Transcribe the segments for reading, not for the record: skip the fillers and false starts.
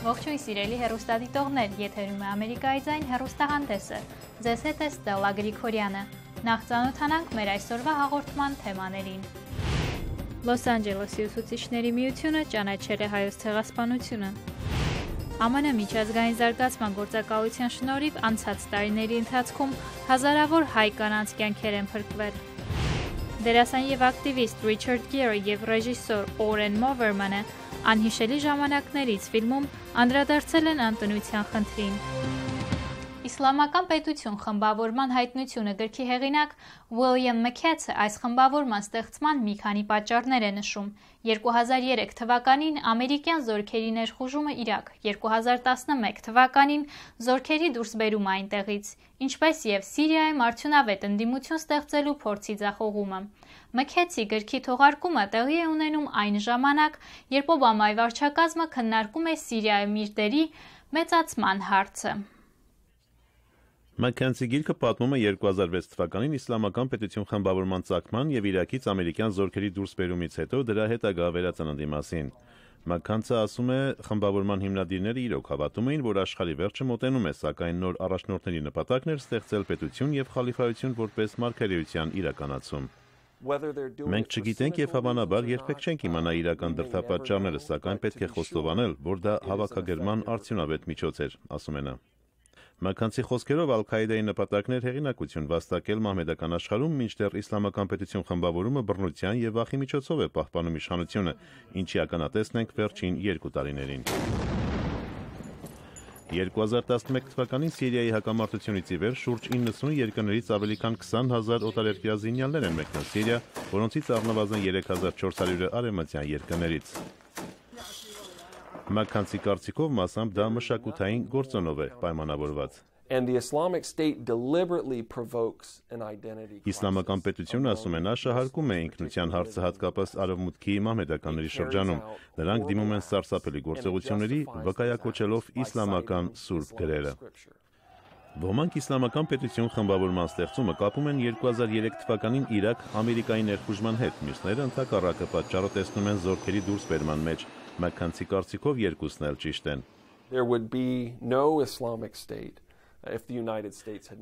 Ողջույն սիրելի հեռուստադիտողներ, եթերում է Ամերիկայի ձայն հեռուստահանդեսը։ Ձեզ հետ է Ստելլա Գրիգորյանը։ Նախ ծանոթանանք մեր այսօրվա հաղորդման թեմաներին։ Լոս Անջելեսի ուսուցիչների միությունը ճանաչել է հայոց ցեղասպանությունը։ ԱՄՆ միջազգային զարգացման գործակալության շնորհիվ անցած տարիների ընթացքում հազարավոր հայ կանանց կյանքեր են փրկվել։ Դերասան եւ ակտիվիստ Ռիչարդ Գիրը եւ ռեժիսոր Օրեն Մովերմանը անհիշելի ժամանակներից ֆիլմում անդրադարձել են անտնության խնդրին։ Իսլամական պետություն խմբավորման հայտնությունը գրքի հեղինակ Ուիլյամ Մքեթը այս խմբավորման ստեղծման մի քանի պատճառներ է նշում։ 2003 թվականին ամերիկյան զորքերի ներխուժումը Իրաք, 2011 թվականին զորքերի դուրսբերումը այնտեղից, ինչպես եւ Սիրիայում արդյունավետ ընդդիմություն ստեղծելու փորձի ձախողումը։ Մքեթի գրքի թողարկումը տեղի է ունենում այն ժամանակ, երբ Օբամայի վարչակազմը քննարկում է Սիրիայում իր դերի մեծացման հարցը։ Մաքենցի գիրքը պատմում է 2006 թվականին իսլամական պետություն խմբավորման ծագման եւ Իրաքից ամերիկյան զորքերի դուրսբերումից հետո դրա հետագա վերածննդի մասին։ Մաքենցը ասում է, խմբավորման հիմնադիրները իրոք հավատում էին, որ աշխարհի վերջը մոտենում է, սակայն նոր առաջնորդների նպատակն էր ստեղծել պետություն եւ խալիֆայություն որպես մարգարեության իրականացում։ Մենք չգիտենք եւ հավանաբար երբեք չենք իմանա իրական դրդապատճառները, սակայն պետք է խոստովանել, որ դա հավաքագրման արդյունավետ միջոց էր, ասում է նա։ Մաքենցի խոսքերով Ալ-Քաիդայի նպատակն էր հեղինակություն վաստակել մահմեդական աշխարհում, մինչդեռ իսլամական պետություն խմբավորումը բռնության եւ վախի միջոցով է պահպանում իշխանությունը, ինչի ականատեսն ենք վերջին 2 տարիներին։ 2011 թվականին Սիրիայի հակամարտությունից ի վեր շուրջ 90 երկրներից ավելի քան 20,000 օտարերկրյա զինյալներ են մեկնել Սիրիա, որոնցից առնվազն 3,400-ը արևմտյան երկրներից։ Մաքենցի կարծիքով մասամբ դա մշակութային գործոնով է պայմանավորված։ Իսլամական պետությունը, ասում է նա, շահարկում է ինքնության հարցը հատկապես արևմուտքի մահմեդականների շրջանում։ Նրանք դիմում են սարսափելի գործողությունների, վկայակոչելով իսլամական սուրբ գրերը։ Ոմանք իսլամական պետություն խմբավորման ստեղծումը կապում են 2003 թվականին Իրաք Ամերիկայի ներխուժման հետ, մյուսները ընդհակառակը պատճառը տեսնում են զորքերի դուրսբերման մեջ։ Մաքենցի կարծիքով երկուսն էլ ճիշտ են։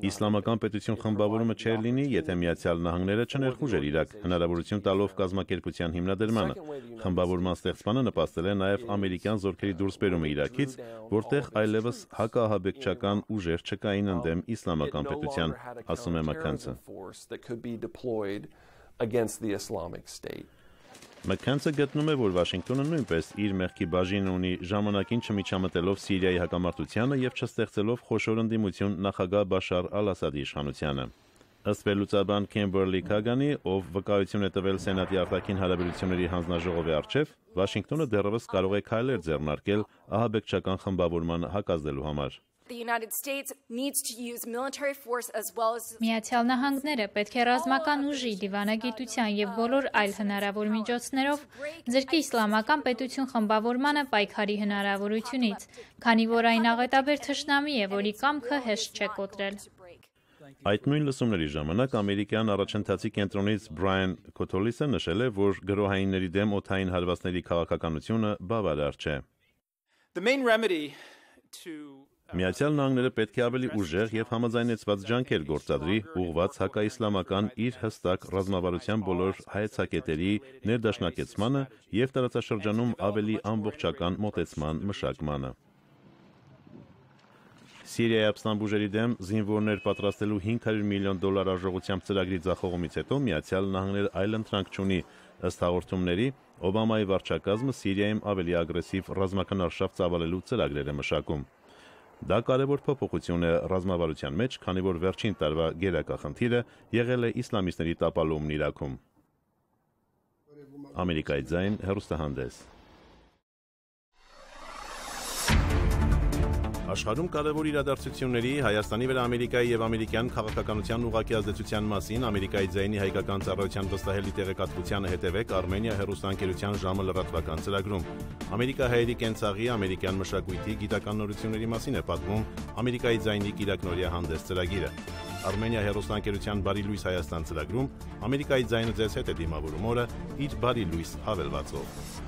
Իսլամական պետություն խմբավորումը չէր լինի, եթե Միացյալ Նահանգները չներխուժեր Իրաք, հնարավորություն տալով կազմակերպության հիմնադրմանը։ Խմբավորման ստեղծմանը նպաստել է նաև ամերիկյան զորքերի դուրսբերումը Իրաքից, որտեղ այլևս հակաահաբեկչական ուժեր չկային ընդդեմ իսլամական պետության, ասում է Մաքենցը։ Մաքենցը գտնում է, որ Վաշինգտոնը նույնպես իր մեղքի բաժինը ունի ժամանակին չմիջամտելով Սիրիայի հակամարտությանը եւ չստեղծելով խոշոր ընդդիմություն նախագահ Բաշար Ալ-Ասադի իշխանությանը։ Ըստ վերլուծաբան Քիմբերլի Քագանի, ով վկայություն է տվել Սենատի արտաքին հարաբերությունների հանձնաժողովի առջև, Վաշինգտոնը դեռևս կարող է քայլեր ձեռնարկել ահաբեկչական խմբավորման հակազդելու համար։ Միացյալ Նահանգները պետք է ռազմական ուժի, դիվանագիտության եւ բոլոր այլ հնարավոր միջոցներով ձերքի իսլամական պետություն խմբավորմանը պայքարի հնարավորությունից, քանի որ այն աղետաբեր թշնամի է, որի կամքը հեշտ չէ կոտրել։ Այդ նույն լսումների ժամանակ ամերիկյան առաջընթացի կենտրոնից Բրայան Քոթոլիսը նշել է, որ գրոհայինների դեմ օդային հարվածների քաղաքականությունը բավարար չէ։ Միացյալ Նահանգները պետք է ավելի ուժեղ եւ համաձայնեցված ջանքեր գործադրի ուղղված հակաիսլամական իր հստակ ռազմավարության բոլոր հայեցակետերի ներդաշնակեցմանը եւ տարածաշրջանում ավելի ամբողջական մոտեցման մշակմանը։ Սիրիայի ապստամբուժերի դեմ զինվորներ պատրաստելու $500 միլիոն արժողությամբ ծրագրի ձախողումից հետո Միացյալ Նահանգները այլ ընտրանք չունի, ըստ հաղորդումների, Օբամայի վարչակազմը Սիրիայում ավելի ագրեսիվ ռազմական արշավ ծավալելու ծրագրեր է մշակում։ Դա կարևոր փոփոխություն է ռազմավարության մեջ, քանի որ վերջին տարվա գերակա խնդիրը եղել է իսլամիստների տապալումն Իրաքում։ Ամերիկայի ձայն հեռուստահանդես։ Աշխարհում կարևոր իրադարձությունների, Հայաստանի վրա Ամերիկայի եւ ամերիկյան քաղաքականության ուղղակի ազդեցության մասին Ամերիկայի ձայնի հայկական ծառայության վստահելի տեղեկատվությանը հետևեք Armenia հեռուստաընկերության ժամը լրատվական ծրագրում։ Ամերիկահայերի կենցաղի, ամերիկյան մշակույթի, գիտական նորությունների մասին է պատմում Ամերիկայի ձայնի կիրակնօրյա հանդես ծրագիրը։ Armenia հեռուստաընկերության Բարի լույս Հայաստան ծրագրում Ամերիկայի ձայնը ձեզ հետ է դիմավորում օրը իր Բարի լույս հավելվածով։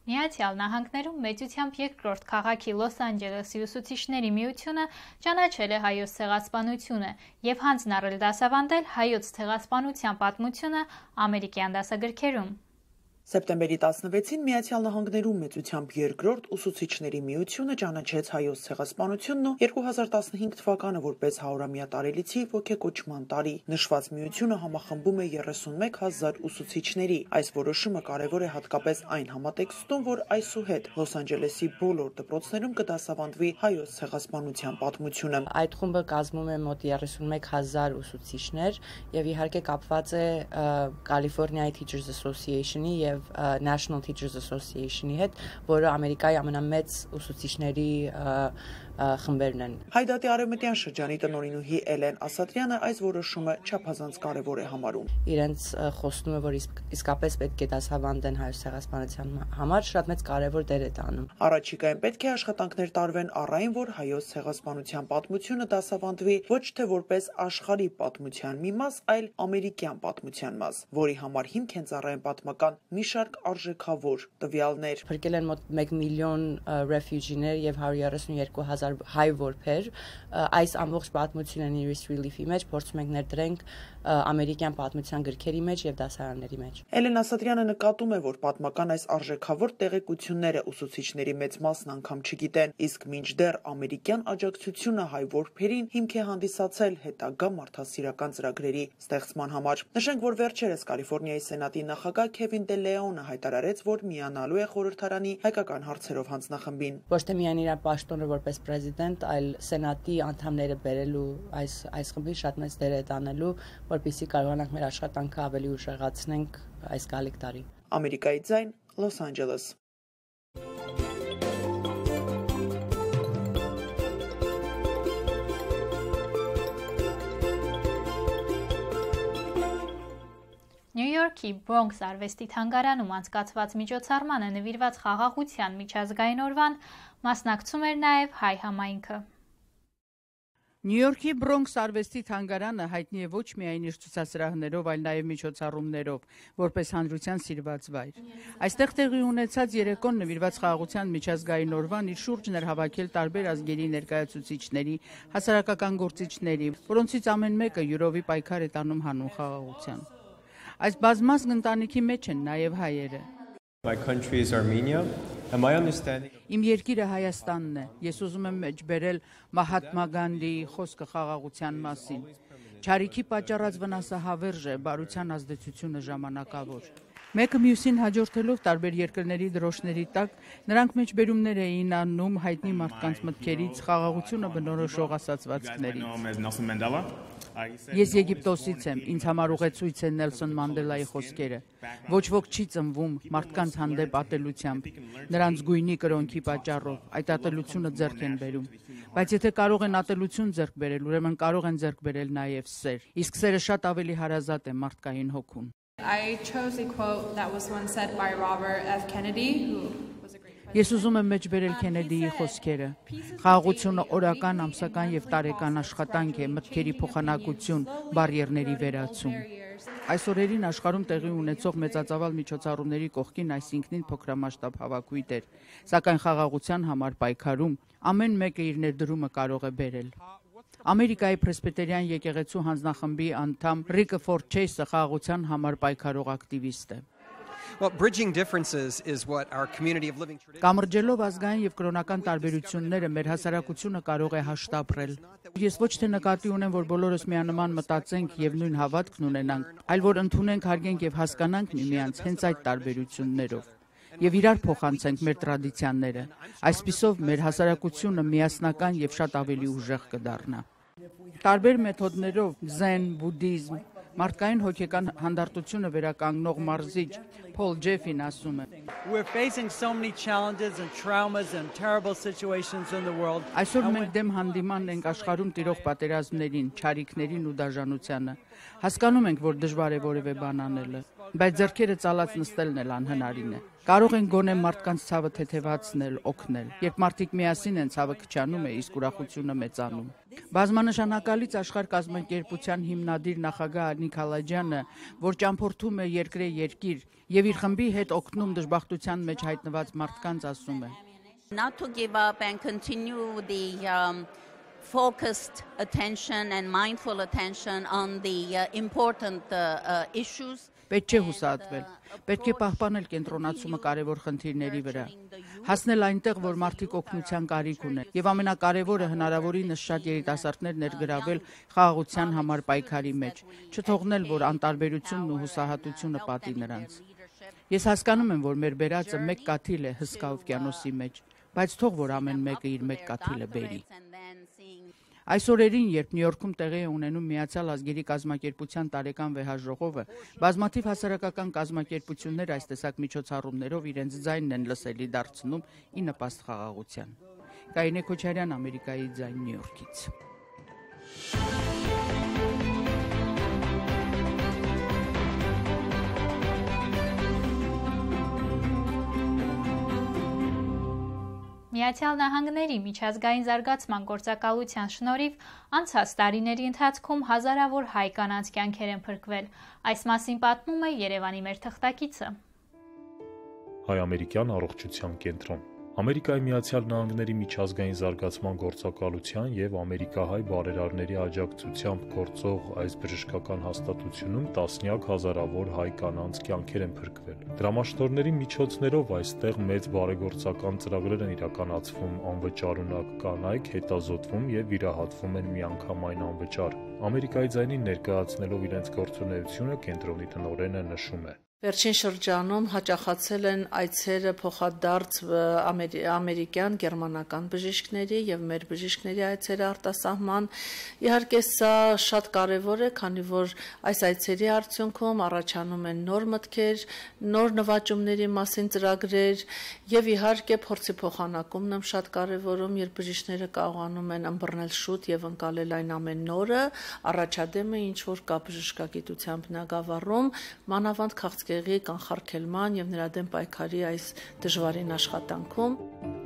Միացյալ Նահանգներում մեծությամբ երկրորդ քաղաքի Լոս Անջելեսի ուսուցիչների միությունը ճանաչել է հայոց ցեղասպանությունը եւ հանձնարարել դասավանդել հայոց ցեղասպանության պատմությունը ամերիկյան դասագրքերում։ Սեպտեմբերի 16-ին Միացյալ Նահանգներում մեծությամբ երկրորդ ուսուցիչների միությունը ճանաչեց հայոց ցեղասպանությունն ու 2015 թվականը որպես 100-ամյա տարելիցի ոգեկոչման տարի։ Նշված միությունը համախմբում է 31,000 ուսուցիչների։ Այս որոշումը կարևոր է հատկապես այն համատեքստում, որ այսուհետ Լոս Անջելեսի բոլոր դպրոցներում կդասավանդվի հայոց ցեղասպանության պատմությունը։ Այդ խումբը կազմում է մոտ 31,000 ուսուցիչներ եւ իհարկե կապված է California Teachers Association-ի եւ National Teachers Association-ի հետ, որը Ամերիկայի ամենամեծ ուսուցիչների խմբերն են։ Հայդատի արևմտյան շրջանի տնօրինուհի Էլեն Ասատրյանը այս որոշումը չափազանց կարևոր է համարում։ Իրենց խոստումը, որ իսկապես պետք է դասավանդեն հայոց ցեղասպանության համար, շատ մեծ կարևոր դեր է տանում։ Առաջիկայում պետք է աշխատանքներ տարվեն առ այն, որ հայոց ցեղասպանության պատմությունը դասավանդվի ոչ թե որպես աշխարհի պատմության մի մաս, այլ ամերիկյան պատմության մաս, որի համար հիմք են ծառայեն պատմական մի շարք արժեքավոր տվյալներ։ Փրկել են մոտ 1 միլիոն ռեֆյուջիներ եւ 132,000 հայ որբեր, այս ամբողջ պատմությունն Iris Relief-ի մեջ փորձում ենք ներդրենք ամերիկյան պատմության գրքերի մեջ եւ դասարանների մեջ։ Էլեն Ասատրյանը նկատում է, որ պատմական այս արժեքավոր տեղեկությունները ուսուցիչների մեծ մասն անգամ չգիտեն, իսկ մինչդեռ ամերիկյան աջակցությունը հայ որբերին հիմք է հանդիսացել հետագա մարդասիրական ծրագրերի ստեղծման համար։ Նշենք, որ վերջերս Կալիֆոռնիայի Սենատի նախագահ Քևին Դե Լեոնը հայտարարեց, որ միանալու է խորհրդարանի հայկական հարցերով հանձնախմբին։ Ոչ թե միայն իր պաշտոնը որպես պրեզիդենտ, այլ Սենատի անդամները բերելու այս խմբին շատ մեծ դեր է տանելու, որպեսզի կարողանանք մեր աշխատանքը ավելի ուժեղացնենք այս գալիք տարի։ Ամերիկայի ձայն, Լոս Անջելես։ Նյու Յորքի Բրոնքս արվեստի թանգարանում անցկացված միջոցառմանը նվիրված խաղաղության միջազգային օրվան մասնակցում էր նաև հայ համայնքը։ Նյու Յորքի Բրոնքս արվեստի թանգարանը հայտնի է ոչ միայն իր ցուցասրահներով, այլ նաև միջոցառումներով, որպես հանրության սիրված վայր։ Այստեղ տեղի ունեցած երեկոն նվիրված խաղաղության միջազգային օրվան իր շուրջն էր հավաքել տարբեր ազգերի ներկայացուցիչների, հասարակական գործիչների, որոնցից ամեն մեկը յուրովի պայքար է տանում հանուն խաղաղության։ Այս բազմազգ ընտանիքի մեջ են նաև հայերը։ Իմ երկիրը Հայաստանն է։ Ես ուզում եմ մեջբերել Մահատմա Գանդիի խոսքը խաղաղության մասին։ Չարիքի պատճառած վնասը հավերժ է, բարության ազդեցությունը ժամանակավոր։ Մեկը մյուսին հաջորդելով տարբեր երկրների դրոշների տակ նրանք մեջբերումներ էին անում հայտնի մարդկանց մտքերից խաղաղությունը բնորոշող ասացվածքների։ Ես Եգիպտոսից եմ, ինձ համար ուղեցույց է Նելսոն Մանդելայի խոսքերը։ Ոչ ոք չի ծնվում մարդկանց հանդեպ ատելությամբ, նրանց գույնի կրոնքի պատճառով, այդ ատելությունը ձեռք են բերում։ Բայց եթե կարող են ատելություն ձեռք բերել, ուրեմն կարող են ձեռք բերել նաև սեր։ Իսկ սերը շատ ավելի հարազատ է մարդկային հոգուն։ I chose a quote that was once said by Robert F. Kennedy, who was a great president. Ես ուզում եմ մեջբերել Քենեդիի խոսքերը։ Խաղաղությունը օրական, ամսական եւ տարեկան աշխատանք է, մտքերի փոխանակություն, բարիերների վերացում։ Այս օրերին աշխարհում տեղի ունեցող մեծածավալ միջոցառումների կողքին այս ինքնին փոքրամասշտաբ հավաքույթ էր, սակայն խաղաղության համար պայքարում ամեն մեկը իր ներդրումը կարող է բերել։ Ամերիկայի պրեսբիտերյան եկեղեցու հանձնախմբի անդամ Ռիկը Ֆորդ Չեյսը խաղաղության համար պայքարող ակտիվիստ է։ Կամրջելով ազգային եւ կրոնական տարբերությունները մեր հասարակությունը կարող է հաշտապրել։ Ես ոչ թե նկատի ունեմ, որ բոլորս միանման մտածենք եւ նույն հավատքն ունենանք, այլ որ ընդունենք, հարգենք եւ հասկանանք միմյանց հենց այդ տարբերություններով եւ իրար փոխանցենք մեր տրադիցիաները։ Այսպիսով մեր հասարակությունը միասնական եւ շատ ավելի ուժեղ կդառնա։ Տարբեր մեթոդներով զեն, բուդդիզմ, մարդկային հոգեկան հանդարտությունը վերականգնող մարզիչ Փոլ Ջեֆին ասում է. Այսօր մենք դեմ հանդիման ենք աշխարհում տիրող պատերազմներին, չարիքներին ու դաժանությանը։ Հասկանում ենք, որ դժվար է որևէ բան անելը, բայց ձեռքերը ծալած նստելն էլ անհնարին է։ Կարող են գոնե մարդկանց ցավը թեթևացնել, օգնել։ Երբ մարդիկ միասին են, ցավը քչանում է, իսկ ուրախությունը մեծանում։ Բազմանշանակալից աշխարհ կազմակերպության հիմնադիր նախագահ Նիկ Հալաջյանը, որ ճամփորդում է երկրե երկիր եւ իր խմբի հետ օգնում դժբախտության մեջ հայտնված մարդկանց, ասում է. Not to give up and continue the focused attention and mindful attention on the important issues. Պետք չէ հուսահատվել, պետք է պահպանել կենտրոնացումը կարևոր խնդիրների վրա, հասնել այնտեղ, որ մարդիկ օգնության կարիք ունեն, եւ ամենակարևորը հնարավորինս շատ երիտասարդներ ներգրավել խաղաղության համար պայքարի մեջ, չթողնել, որ անտարբերությունն ու հուսահատությունը պատի նրանց։ Ես հասկանում եմ, որ մեր բերածը մեկ կաթիլ է հսկա օվկիանոսի մեջ, բայց թող որ ամեն մեկը իր մեկ կաթիլը բերի։ Այս օրերին, երբ Նյու Յորքում տեղի է ունենում Միացյալ ազգերի կազմակերպության տարեկան վեհաժողովը, բազմաթիվ հասարակական կազմակերպություններ այս տեսակ միջոցառումներով իրենց ձայնն են լսելի դարձնում ի նպաստ խաղաղության։ Կարինե Քոչարյան, Ամերիկայի ձայն, Նյու Յորքից։ Միացյալ Նահանգների միջազգային զարգացման գործակալության շնորհիվ անցած տարիների ընթացքում հազարավոր հայ կանանց կյանքեր են փրկվել։ Այս մասին պատմում է Երևանի մեր թղթակիցը։ Հայ-ամերիկյան առողջության կենտրոն։ Ամերիկայի Միացյալ Նահանգների միջազգային զարգացման գործակալության եւ ամերիկահայ բարերարների աջակցությամբ գործող այս բժշկական հաստատությունում տասնյակ հազարավոր հայ կանանց կյանքեր են փրկվել։ Դրամաշնորհների միջոցներով այստեղ մեծ բարեգործական ծրագրեր են իրականացվում, անվճարունակ կանայք հետազոտվում եւ վիրահատվում են միանգամայն անվճար։ Ամերիկայի ձայնին ներկայացնելով իրենց գործունեությունը կենտրոնի տնօրենը նշում է. Վերջին շրջանում հաճախացել են այցերը փոխադարձ ամերիկյան, գերմանական բժիշկների եւ մեր բժիշկների այցերը արտասահման։ Իհարկե սա շատ կարեւոր է, քանի որ այս այցերի արդյունքում առաջանում են նոր մտքեր, նոր նվաճումների մասին ծրագրեր եւ իհարկե փորձի փոխանակումն եմ շատ կարեւորում, երբ բժիշկները կարողանում են ըմբռնել շուտ եւ ընկալել այն ամեն նորը, առաջադեմ է ինչ որ կա բժշկագիտության բնագավառում, մանավանդ քաղցկեղի կանխարգելման եւ նրա դեմ պայքարի այս դժվարին աշխատանքում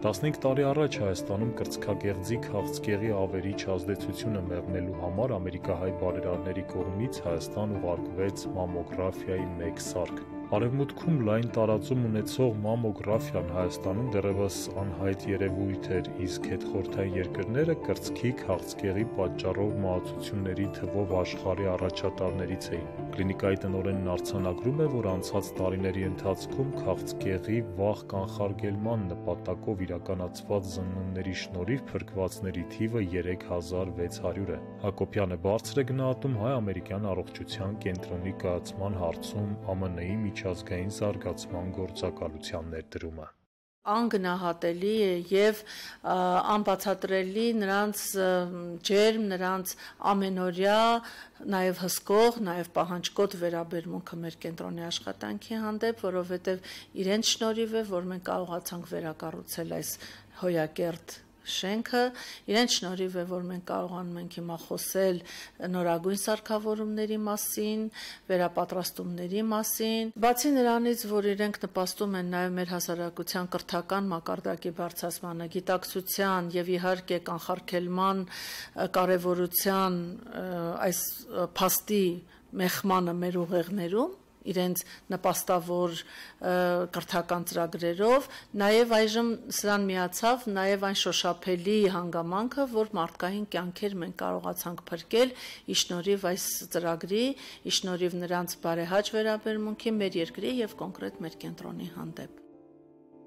15 տարի առաջ Հայաստանում կրծքագեղձի քաղցկեղի ավերիչ ազդեցությունը մեղմելու համար ամերիկահայ բարերարների կողմից Հայաստան ուղարկվեց մամոգրաֆիայի 1 սարք։ Արևմուտքում լայն տարածում ունեցող մամոգրաֆիան Հայաստանում դեռևս անհայտ երևույթ էր, իսկ հետխորհրդային երկրները կրծքի քաղցկեղի պատճառով մահացությունների թվով աշխարհի առաջատարներից էին։ Կլինիկայի տնօրենն արձանագրում է, որ անցած տարիների ընթացքում քաղցկեղի վաղ կանխարգելման նպատակով իրականացված զննումների շնորհիվ փրկվածների թիվը 3600 է։ Հակոբյանը բարձր է գնահատում հայ-ամերիկյան առողջության կենտրոնի կայացման հարցում ԱՄՆ-ի միջազգային զարգացման գործակալության ներդրումը։ Անգնահատելի է եւ անբացատրելի նրանց ջերմ, նրանց ամենօրյա, նաեւ հսկող, նաեւ պահանջկոտ վերաբերմունքը մեր կենտրոնի աշխատանքի հանդեպ, որովհետեւ իրենց շնորհիվ է, որ մենք կարողացանք վերակառուցել այս հոյակերտ շենքը, իրենց շնորհիվ է, որ մենք կարողանում ենք հիմա խոսել նորագույն սարքավորումների մասին, վերապատրաստումների մասին, բացի նրանից, որ իրենք նպաստում են նաև մեր հասարակության կրթական մակարդակի բարձրացմանը, գիտակցության եւ իհարկե կանխարգելման կարեւորության այս փաստի մեխմանը մեր ուղեղներում իրենց նպաստավոր կրթական ծրագրերով, նաև այժմ սրան միացավ նաև այն շոշափելի հանգամանքը, որ մարդկային կյանքեր մենք կարողացանք փրկել ի շնորհիվ այս ծրագրի, ի շնորհիվ նրանց բարեհաճ վերաբերմունքի մեր երկրի եւ կոնկրետ մեր կենտրոնի հանդեպ։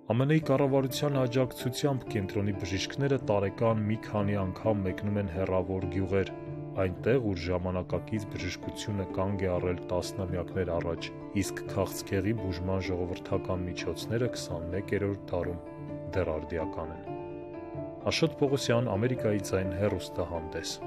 ԱՄՆ-ի կառավարության աջակցությամբ կենտրոնի բժիշկները տարեկան մի քանի անգամ մեկնում են հեռավոր գյուղեր, այնտեղ, ուր ժամանակակից բժշկությունը կանգ է առել տասնամյակներ առաջ, իսկ քաղցկեղի բուժման ժողովրդական միջոցները 21-րդ դարում դեռ արդիական են։ Աշոտ Պողոսյան, Ամերիկայի ձայն հեռուստահանդես։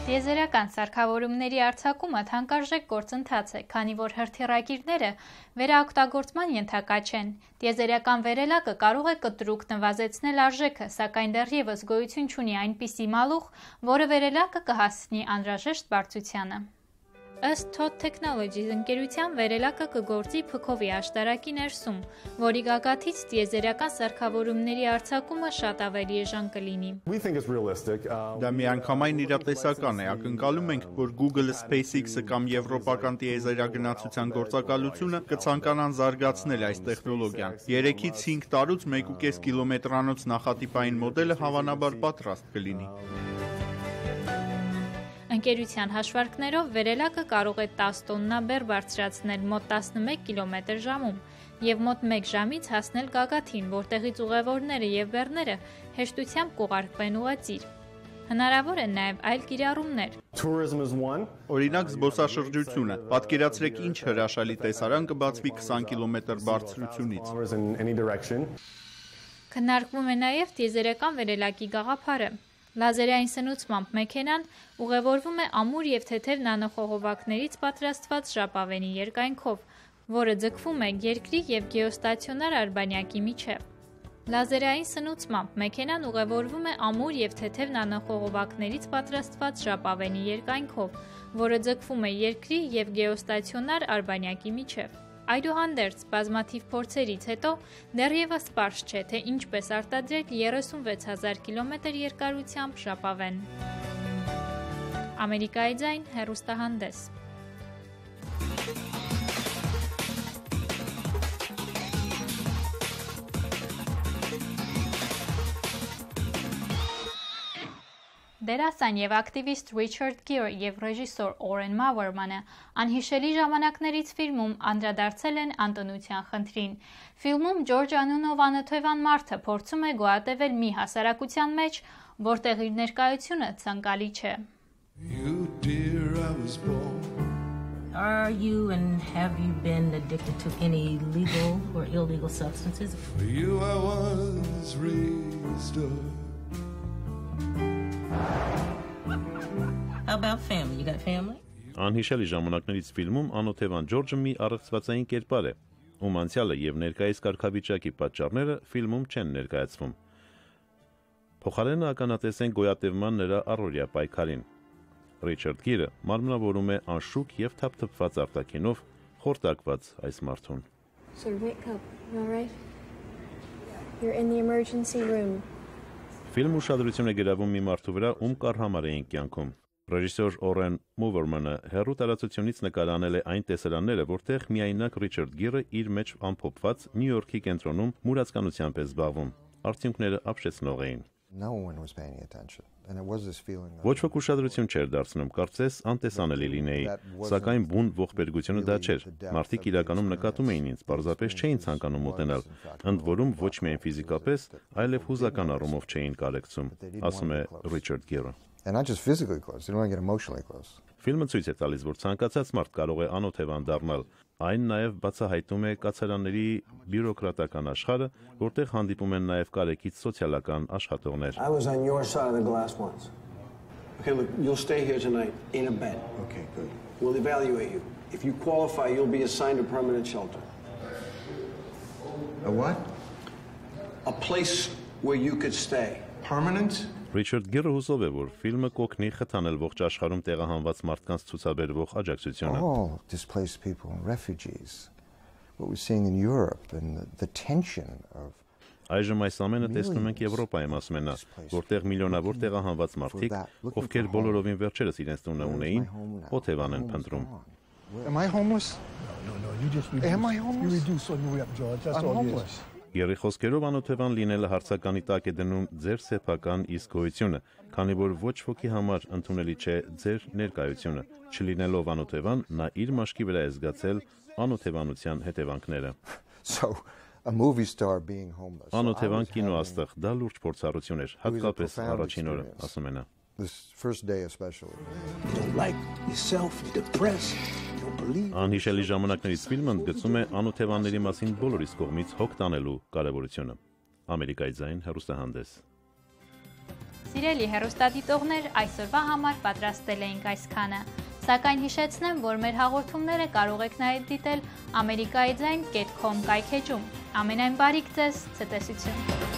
Եզերք Տիեզերական սարքավորումների արձակումը թանկարժեք գործընթաց է, քանի որ հրթիռակիրները վերաօգտագործման ենթակա չեն։ Տիեզերական վերելակը կարող է կտրուկ նվազեցնել արժեքը, սակայն դեռևս գոյություն չունի այնպիսի մալուխ, որը վերելակը կհասցնի անհրաժեշտ բարձրությանը։ Ըստ Todd Technologies ընկերության վերելակը կգործի փքովի աշտարակի ներսում, որի գագաթից տիեզերական սարքավորումների արձակումը շատ ավելի էժան կլինի։ Դա միանգամայն իրատեսական է, ակնկալում ենք, որ Google, SpaceX-ը կամ եվրոպական տիեզերագնացության գործակալությունը կցանկանան զարգացնել այս տեխնոլոգիան։ 3-ից 5 տարուց 1.5 կիլոմետրանոց նախատիպային մոդելը հավանաբար պատրաստ կլինի։ Ընկերության հաշվարկներով վերելակը կարող է 10 տոննա բեռ բարձրացնել մոտ 11 կմ/ժ-ում և մոտ 1 ժամից հասնել գագաթին, որտեղից ուղևորները և բեռները հեշտությամբ կուղարկվեն ուղղաձիգ։ Հնարավոր են նաև այլ կիրառումներ։ Օրինակ զբոսաշրջությունը։ Պատկերացրեք ինչ հրաշալի տեսարան կբացվի 20 կիլոմետր բարձրությունից։ Քննարկվում է նաև տիեզերական վերելակի գաղափարը։ Լազերային սնուցմամբ մեքենան ուղևորվում է ամուր և թեթև նանոխողովակներից պատրաստված ժապավենի երկայնքով, որը ձգվում է երկրի և գեոստացիոնար արբանյակի միջև։ Լազերային սնուցմամբ մեքենան ուղևորվում է ամուր և թեթև նանոխողովակներից պատրաստված ժապավենի երկայնքով, որը ձգվում է երկրի և գեոստացիոնար արբանյակի միջև։ Այդուհանդերձ, բազմաթիվ փորձերից հետո դեռևս պարզ չէ, թե ինչպես արտադրել 36,000 կիլոմետր երկարությամբ ժապավեն։ Ամերիկայի ձայն հեռուստահանդես։ Դերասան և ակտիվիստ Ռիչարդ Գիրը և ռեժիսոր Օրեն Մավերմանը անհիշելի ժամանակներից ֆիլմում անդրադարձել են անտոնության խնդրին։ Ֆիլմում Ջորջ անունով անօթևան մարդը փորձում է գոյատևել մի հասարակության մեջ, որտեղ իր ներկայությունը ցանկալի չէ։ Are you and have you been addicted to any legal or illegal substances? For you I was raised up. How about family? You got family? Անհիշելի ժամանակներից ֆիլմում անօթևան Ջորջը մի առեղծվածային կերպար է, ում անցյալը եւ ներկայիս կարգավիճակի պատճառները ֆիլմում չեն ներկայացվում։ Փոխարենը ականատես են գոյատևման նրա առօրյա պայքարին։ Ռիչարդ Գիրը մարմնավորում է անշուք եւ թափթփված արտաքինով խորտակված այս մարդուն։ Sir, wake up. You all right? You're in the emergency room. Ֆիլմ ուշադրություն է գրավում մի մարդու վրա, ում կառհամար էին կյանքում։ Ռեժիսոր Օրեն Մուվերմանը հեռու տարածությունից նկարանել է այն տեսարանները, որտեղ միայնակ Ռիչարդ Գիրը իր մեջ ամփոփված Նյու Յորքի կենտրոնում մուրացկանությամբ է զբաղվում։ Արդյունքները ապշեցնող էին։ Ոչ ոք ուշադրություն չէր դարձնում, կարծես անտեսանելի լինեի, սակայն բուն ողբերգությունը դա չէր։ Մարդիկ իրականում նկատում էին ինձ, պարզապես չէին ցանկանում մոտենալ, ընդ որում ոչ միայն ֆիզիկապես, այլև հուզական առումով չէին կարեկցում, ասում է Ռիչարդ Գիրը։ Ֆիլմը ցույց է տալիս, որ ցանկացած մարդ կարող է անօթևան դառնալ։ Այն նաև բացահայտում է կացարանների բյուրոկրատական աշխարհը, որտեղ հանդիպում են նաև կարեկից սոցիալական աշխատողներ։ I was on your side of the glass once. Okay, look, you'll stay here tonight in a bed. Okay, good. We'll evaluate you. If you qualify, you'll be assigned a permanent shelter. A what? A place where you could stay. Permanent? Ռիչարդ Գիրը հուսով է, որ ֆիլմը կօգնի խթանել ողջ աշխարհում տեղահանված մարդկանց ցուցաբերվող աջակցությունը։ All displaced people and refugees. What we're seeing in Europe and the tension of Այժմ այս ամենը տեսնում ենք Եվրոպայում, ասում են նա, որտեղ միլիոնավոր տեղահանված մարդիկ, ովքեր բոլորովին վերջերս իրենց տունը ունեին, օթևան են փնտրում։ Am I homeless? No, you just Am I homeless? You reduce on your way up, George. That's all it is. Գերի խոսքերով անօթևան լինելը հարցականի տակ է դնում ձեր սեփական իսկ գոյությունը, քանի որ ոչ ոքի համար ընդունելի չէ ձեր ներկայությունը։ Չլինելով անօթևան, նա իր մաշկի վրա է զգացել անօթևանության հետևանքները։ So a movie star being homeless. Անօթևան կինոաստղ, դա լուրջ փորձառություն էր, հատկապես առաջին օրը, ասում է նա։ This first day especially. You don't like yourself, you're depressed. Անհիշելի ժամանակներից ֆիլմը ընդգծում է անօթևանների մասին բոլորիս կողմից հոգ տանելու կարևորությունը։ Ամերիկայի ձայն հեռուստահանդես։ Սիրելի հեռուստադիտողներ, այսօրվա համար պատրաստել էինք այսքանը։ Սակայն հիշեցնեմ, որ մեր հաղորդումները կարող եք նաև դիտել amerikaizain.com կայքեջում։ Ամենայն բարիք ձեզ, ցտեսություն։